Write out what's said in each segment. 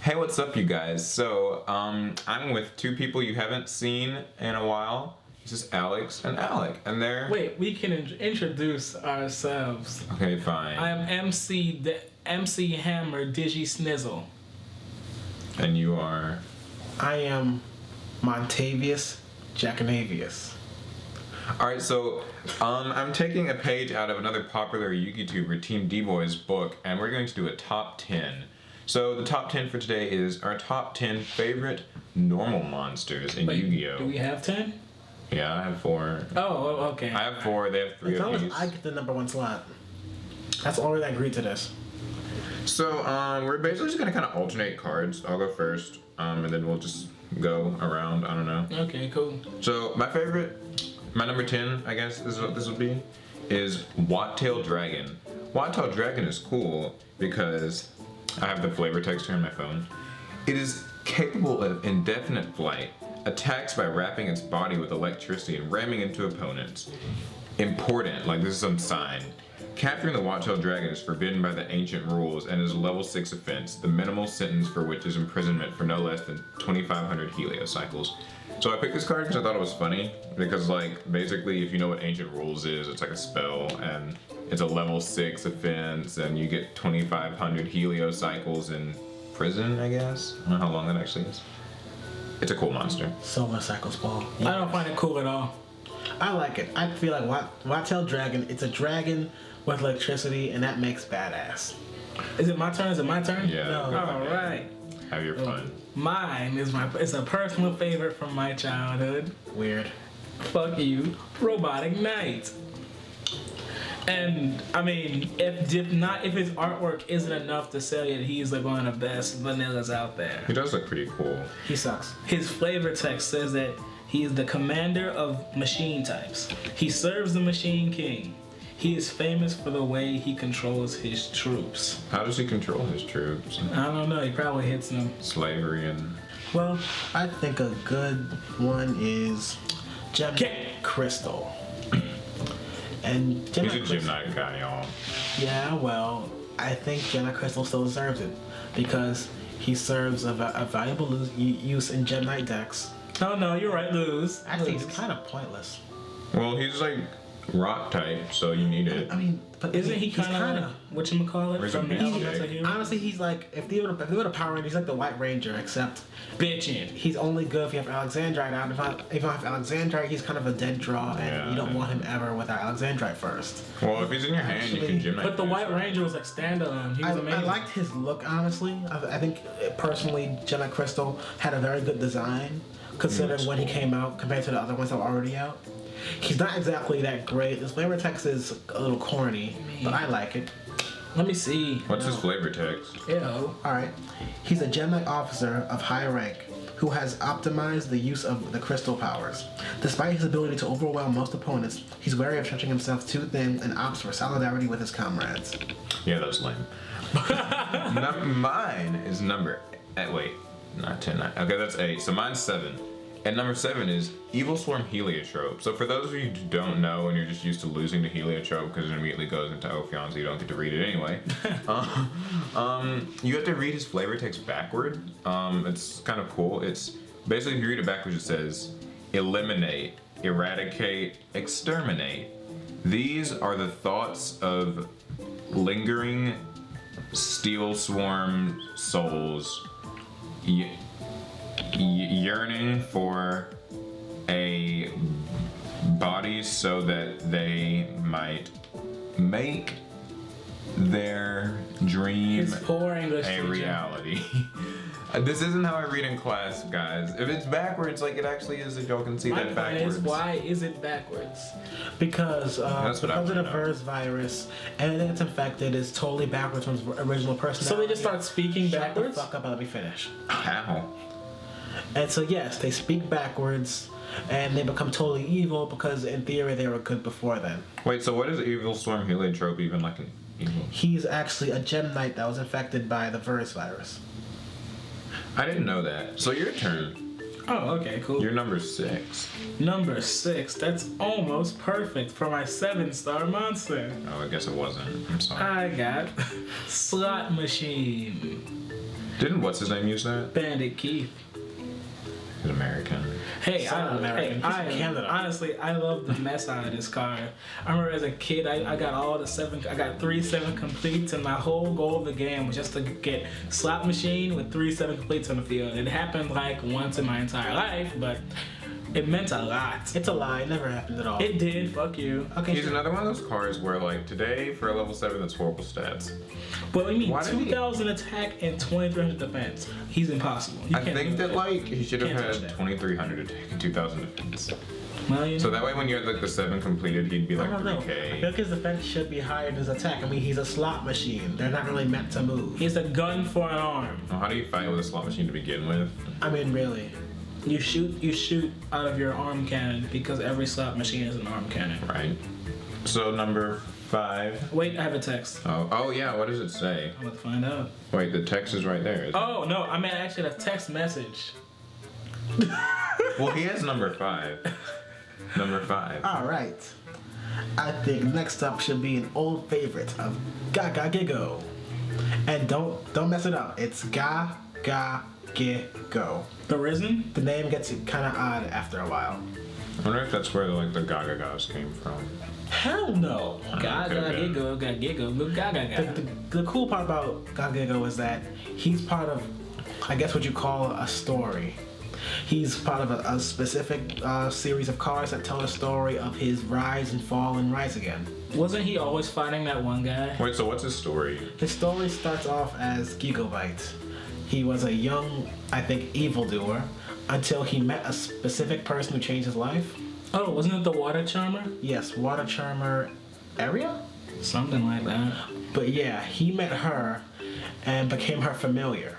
Hey, what's up, you guys? So, I'm with two people you haven't seen in a while. This is Alex and Alec, and they're... Wait, we can introduce ourselves. Okay, fine. I am MC Hammer Digi Snizzle. And you are... I am Montavious Jacanavius. Alright, so, I'm taking a page out of another popular YouTuber, Team Dboyz book, and we're going to do a top 10. So, the top 10 for today is our top 10 favorite normal monsters in Yu-Gi-Oh! Do we have 10? Yeah, I have 4. Oh, okay. I have 4, they have 3 As long of as these. I get the number 1 slot. That's all that agreed to this. So, we're basically just gonna kind of alternate cards. I'll go first, and then we'll just go around. I don't know. Okay, cool. So, my number 10, I guess is what this would be, is Watt-tailed Dragon. Watt-tailed Dragon is cool because I have the flavor text here on my phone. It is capable of indefinite flight, attacks by wrapping its body with electricity and ramming into opponents. Important, like this is some sign. Capturing the Watt-tailed Dragon is forbidden by the ancient rules and is a level 6 offense, the minimal sentence for which is imprisonment for no less than 2,500 heliocycles. So I picked this card because I thought it was funny, because like basically if you know what ancient rules is, it's like a spell and it's a level 6 offense and you get 2,500 heliocycles in prison, I guess. I don't know how long that actually is. It's a cool monster. Silver Cycles Ball. I don't find it cool at all. I like it. I feel like Watt-tailed Dragon, it's a dragon with electricity, and that makes badass. Is it my turn? Yeah. No. All right. Have your fun. Mine is it's a personal favorite from my childhood. Weird. Fuck you, Robotic Knight. And I mean, if his artwork isn't enough to sell you that he's like one of the best vanillas out there. He does look pretty cool. He sucks. His flavor text says that he is the commander of machine types. He serves the Machine King. He is famous for the way he controls his troops. How does he control his troops? I don't know, he probably hits them. Slavery and... Well, I think a good one is Gem Okay. Crystal. And He's a Crystal, gymnast guy, y'all. Yeah, well, I think Gemini Crystal still deserves it because he serves a valuable use in Gem Knight decks. Oh no, you're right, lose. Actually, Lose. it's kind of pointless. Well, he's like rock type, so you need it. I mean, but Isn't he he's kind of whatchamacallit Or is it from the BJ? Elemental Hero? honestly, he's like if they were a Power Ranger, he's like the White Ranger, except Bitchin'. he's only good if you have Alexandrite out. If you don't have Alexandrite, he's kind of a dead draw, and Yeah. you don't want him ever without Alexandrite first. Well, if he's in your hand, you can Actually, gymnast. But the White Ranger was like standalone. He was I amazing. liked his look, honestly. I think personally, Gemini Crystal had a very good design, considering when he came out compared to the other ones that were already out. He's not exactly that great. His flavor text is a little corny, but I like it. Let me see. What's his flavor text? Ew. Alright. He's a Gemini officer of high rank who has optimized the use of the crystal powers. Despite his ability to overwhelm most opponents, he's wary of stretching himself too thin and opts for solidarity with his comrades. Yeah, that's lame. Mine is number... wait, not 10. Okay, that's 8. So mine's 7. And number 7 is Evil Swarm Heliotrope. So for those of you who don't know and you're just used to losing to Heliotrope because it immediately goes into Ophion, so you don't get to read it anyway. You have to read his flavor text backward. It's kind of cool. It's basically, if you read it backwards, it says eliminate, eradicate, exterminate. These are the thoughts of lingering steel swarm souls yearning for a body so that they might make their dream His poor English a teacher. reality. This isn't how I read in class, guys. If it's backwards, like it actually is, if y'all can see My that point backwards. is, why is it backwards? Because That's what I because of the wanna know. VIRUS virus, anything that's infected is totally backwards from its original personality. So they just start speaking Shut backwards? the fuck up and let me finish. How? And so yes, they speak backwards, and they become totally evil because in theory they were good before then. Wait, so what is Evil Swarm Heliotrope even like an evil? He's actually a Gem Knight that was infected by the VIRUS virus. I didn't know that. So your turn. Oh, okay, cool. You're number 6. Number 6. That's almost perfect for my 7-star monster. Oh, I guess it wasn't. I'm sorry. I got Slot Machine. Didn't what's his name use that? Bandit Keith. He's American. Hey, American. Hey, He's from Canada. Honestly, I love the mess out of this car. I remember as a kid, I got all the 7. I got 3 7 completes, and my whole goal of the game was just to get slot machine with 3 7 completes on the field. It happened like once in my entire life, but it meant a lot. It's a lie. It never happened at all. It did. Fuck you. Okay. He's another one of those cars where, like, today for a level 7, that's horrible stats. But I mean, Why did he- 2,000 attack and 2,300 defense. He's impossible. You I can't think do that, like, he should have Can't touch had that. 2,300 attack and 2,000 defense. Well, you know. So that way, when you had like the 7 completed, he'd be I like don't know. I 3K. feel like his defense should be higher than his attack. I mean, he's a slot machine. They're not really meant to move. He's a gun for an arm. Well, how do you fight with a slot machine to begin with? I mean, really. You shoot out of your arm cannon because every slot machine is an arm cannon. Right. So number 5. Wait, I have a text. Oh yeah. What does it say? I'm about to find out. Wait, the text is right there. Oh no, I mean actually a text message. Well, he has number 5. Number 5. All right. I think next up should be an old favorite of Gaga Gigo. And don't mess it up. It's Gaga Gigo. The Risen? The name gets kind of odd after a while. I wonder if that's where like the Gaga Gagas came from. Hell no. Gaga Okay. Gigo, go Gaga. The cool part about Gaga Gigo is that he's part of, I guess what you call a story. He's part of a specific series of cars that tell a story of his rise and fall and rise again. Wasn't he always fighting that one guy? Wait, so what's his story? His story starts off as Gigabyte. He was a young, I think, evildoer until he met a specific person who changed his life. Oh, wasn't it the water charmer? Yes, Water Charmer area? Something like that. But yeah, he met her and became her familiar.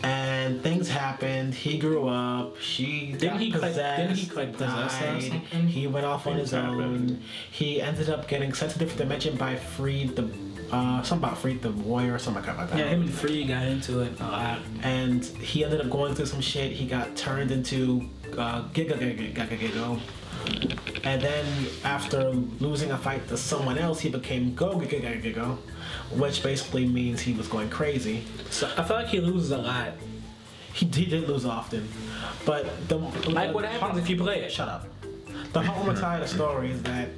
And things happened. He grew up. Didn't he possess her or died. something? He went off on Things his own. happened. He ended up getting sent to a different dimension by Freed the something about Freed the Warrior or something like that. Yeah, him and Free got into it a lot. And he ended up going through some shit. He got turned into Gigo. And then after losing a fight to someone else, he became Gigo, which basically means he was going crazy. So I feel like he loses a lot. He did lose often, but Like what happens if you play it? Shut up. The whole side of the story is that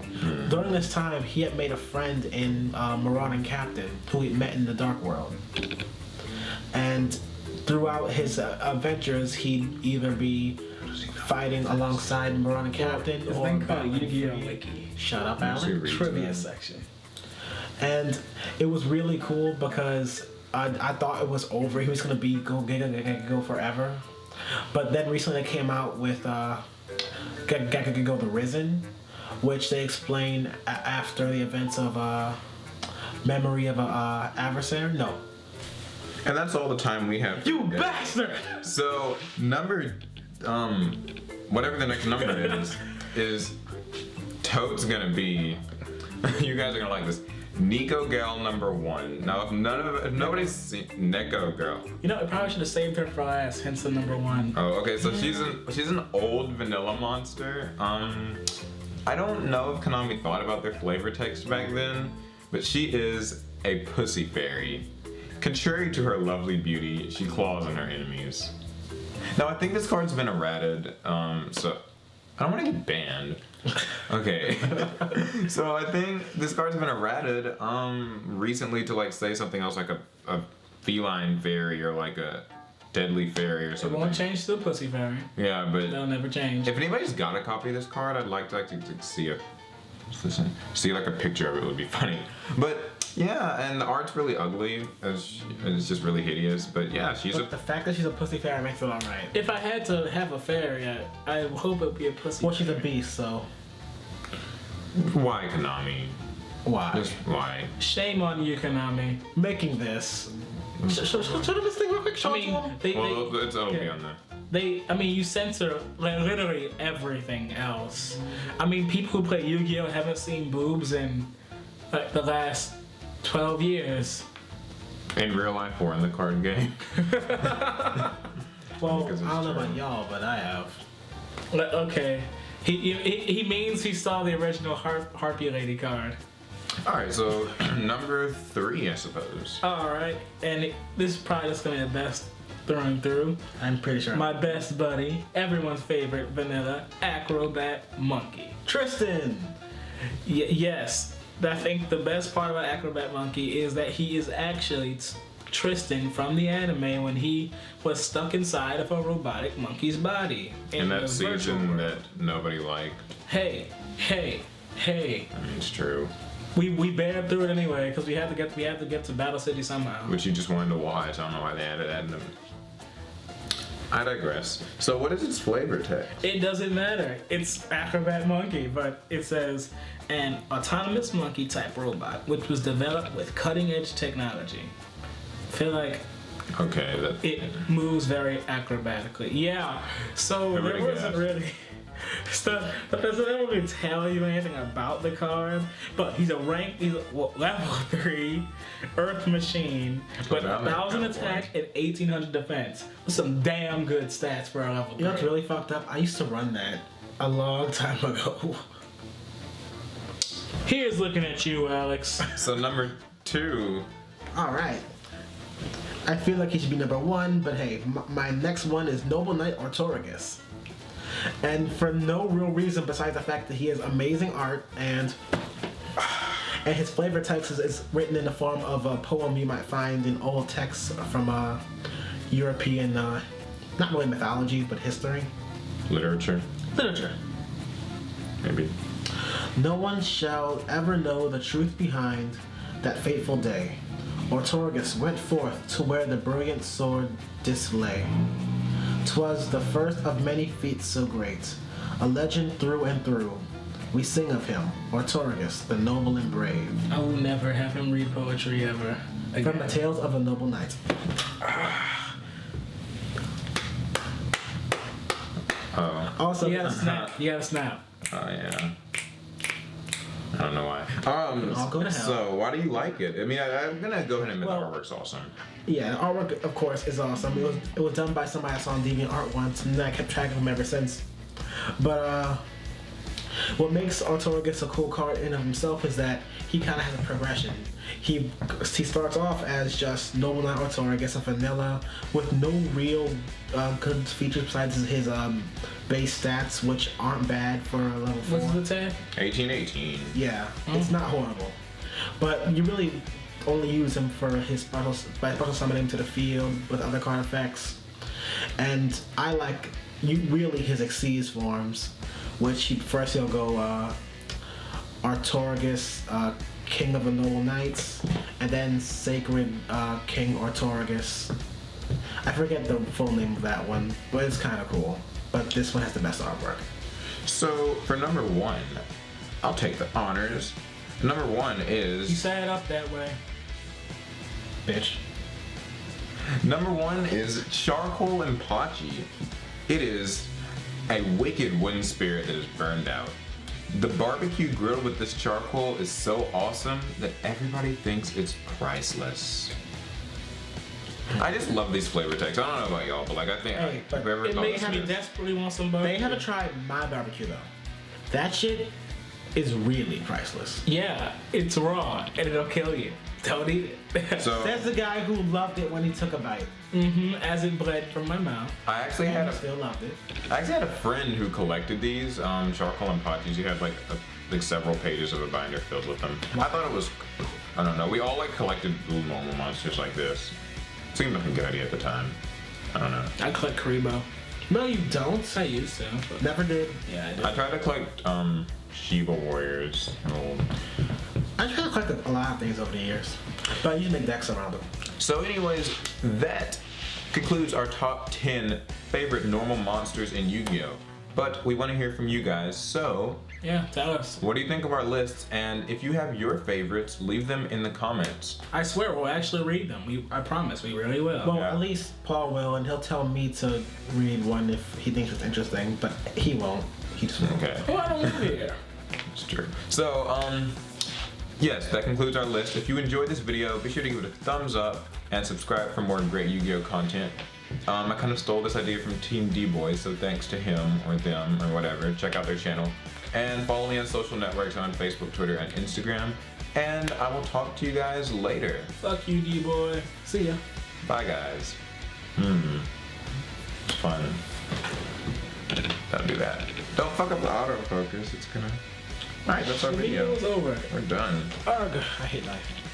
during this time he had made a friend in Marauding Captain who he met in the Dark World, and throughout his adventures he'd either be fighting alongside Marauding Captain It's or been called battling Yu-Gi-Oh! Free. Wiki. Shut up, See, Alan. reads Trivia that. section. And it was really cool because I thought it was over. He was gonna be go forever. But then recently they came out with Go the Risen, which they explain after the events of Memory of a Adversary. No. And that's all the time we have. You today. bastard! So number, whatever the next number is Toad's gonna be. You guys are gonna like this. Nico Gal number 1. Now, if nobody's seen Neko Girl. You know, I probably should have saved her for last, hence the number 1. Oh, okay. So she's an old vanilla monster. I don't know if Konami thought about their flavor text back then, but she is a pussy fairy. Contrary to her lovely beauty, she claws on her enemies. Now, I think this card's been errated, so I don't want to get banned. Okay. So I think this card's been errated recently to like say something else like a feline fairy or like a deadly fairy or It something. won't change to the pussy fairy. Yeah, but They'll never change. if anybody's got a copy of this card, I'd like to see a see like a picture of it. Would be funny. But yeah, and the art's really ugly. It's just really hideous. But yeah, she's But the fact that she's a pussy fairy makes it alright. If I had to have a fairy, I hope it would be a pussy Well, she's a fairy. beast, so why Konami? why? Just why? Shame on you, Konami. Making this. Show them this thing real quick. Show I it to mean, them. Well, it'll be on there. I mean, you censor like, literally everything else. I mean, people who play Yu-Gi-Oh! Haven't seen boobs in like the last 12 years. In real life or in the card game. Well, I Because don't it's know true. about y'all, but I have. Like, okay. He means he saw the original Harpy Lady card. All right, so number 3, I suppose. All right, and this is probably just gonna be the best through and through. I'm pretty sure. My best buddy, everyone's favorite vanilla Acrobat Monkey. Tristan. Yes, I think the best part about Acrobat Monkey is that he is actually Tristan from the anime when he was stuck inside of a robotic monkey's body. In that the virtual season world. that nobody liked. Hey. I mean, it's true. We bared through it anyway because we had to get to Battle City somehow. Which you just wanted to watch. I don't know why they added that in them. I digress. So what is its flavor text? It doesn't matter. It's Acrobat Monkey, but it says an autonomous monkey type robot which was developed with cutting edge technology. I feel like Okay, that. it moves very acrobatically. Yeah. So Everybody there wasn't guessed. really stuff. But doesn't really tell you anything about the card. But he's a level 3 Earth machine with I'm 1,000 a cowboy. attack and 1,800 defense. With some damn good stats for a level 3. You know what's really fucked up? I used to run that a long time ago. Here's looking at you, Alex. So number 2. All right. I feel like he should be number 1, but hey, my next one is Noble Knight Artorigus. And for no real reason besides the fact that he has amazing art and his flavor text is written in the form of a poem you might find in old texts from European, not really mythology, but history. Literature, Literature. maybe. No one shall ever know the truth behind that fateful day. Artorigus went forth to where the brilliant sword dislay. 'Twas the first of many feats so great, a legend through and through. We sing of him, Artorigus, the noble and brave. I will never have him read poetry ever again. From the Tales of a Noble Knight. Oh. Also, You gotta snap. You gotta snap. Oh yeah. I don't know why. I'll go to hell. So why do you like it? I mean, I'm gonna go ahead and admit the Well- artwork's awesome. yeah, the artwork, of course, is awesome. It was done by somebody I saw on DeviantArt once, and I kept track of him ever since. But what makes Artorigus a cool card in of himself is that he kind of has a progression. He starts off as just Noble Knight Artorigus, a vanilla with no real good features besides his base stats, which aren't bad for a level 4. What's the tag? 1818. Yeah, it's not horrible. But you really only use him for his special summoning to the field with other card effects. And I like really his Xyz forms, which he'll go Artorigus, King of the Noble Knights, and then Sacred King Artorigus. I forget the full name of that one, but it's kind of cool. But this one has the best artwork. So for number 1, I'll take the honors. Number 1 You is set it up that way. Bitch. number 1 is Charcoal and Pachi. It is a wicked wind spirit that is burned out. The barbecue grilled with this charcoal is so awesome that everybody thinks it's priceless. I just love these flavor texts. I don't know about y'all, but like I think Hey, but whoever It thought makes this me is- desperately want some They barbecue. haven't tried my barbecue though. That shit is really priceless. Yeah, it's raw and it'll kill you. Don't eat it. So That's the guy who loved it when he took a bite. As it bled from my mouth. I actually had And a he still loved it. I actually had a friend who collected these charcoal and Pachis. He had like several pages of a binder filled with them. I thought it was, I don't know. We all like collected little normal monsters like this. Seemed like a good idea at the time. I don't know. I collect Karibo. No, you don't. I used to. But Never did. yeah, I did. I tried to collect Shiva Warriors. Old. I tried to collect a lot of things over the years, but I usually make decks around them. So, anyways, that concludes our top 10 favorite normal monsters in Yu-Gi-Oh! But we want to hear from you guys. So, Yeah, tell us. what do you think of our lists? And if you have your favorites, leave them in the comments. I swear we'll actually read them. I promise we really will. Well, Yeah. at least Paul will, and he'll tell me to read one if he thinks it's interesting, but he won't. He just won't. Okay. Oh, I don't live here. It's true. So, yes, that concludes our list. If you enjoyed this video, be sure to give it a thumbs up and subscribe for more great Yu-Gi-Oh content. I kind of stole this idea from Team Dboyz, so thanks to him or them or whatever. Check out their channel. And follow me on social networks on Facebook, Twitter, and Instagram. and I will talk to you guys later. Fuck you, D-boy. See ya. Bye, guys. Fun. Don't do that. Don't fuck up the autofocus. It's gonna. Alright, that's our The video. video's over. We're done. Ugh, I hate life.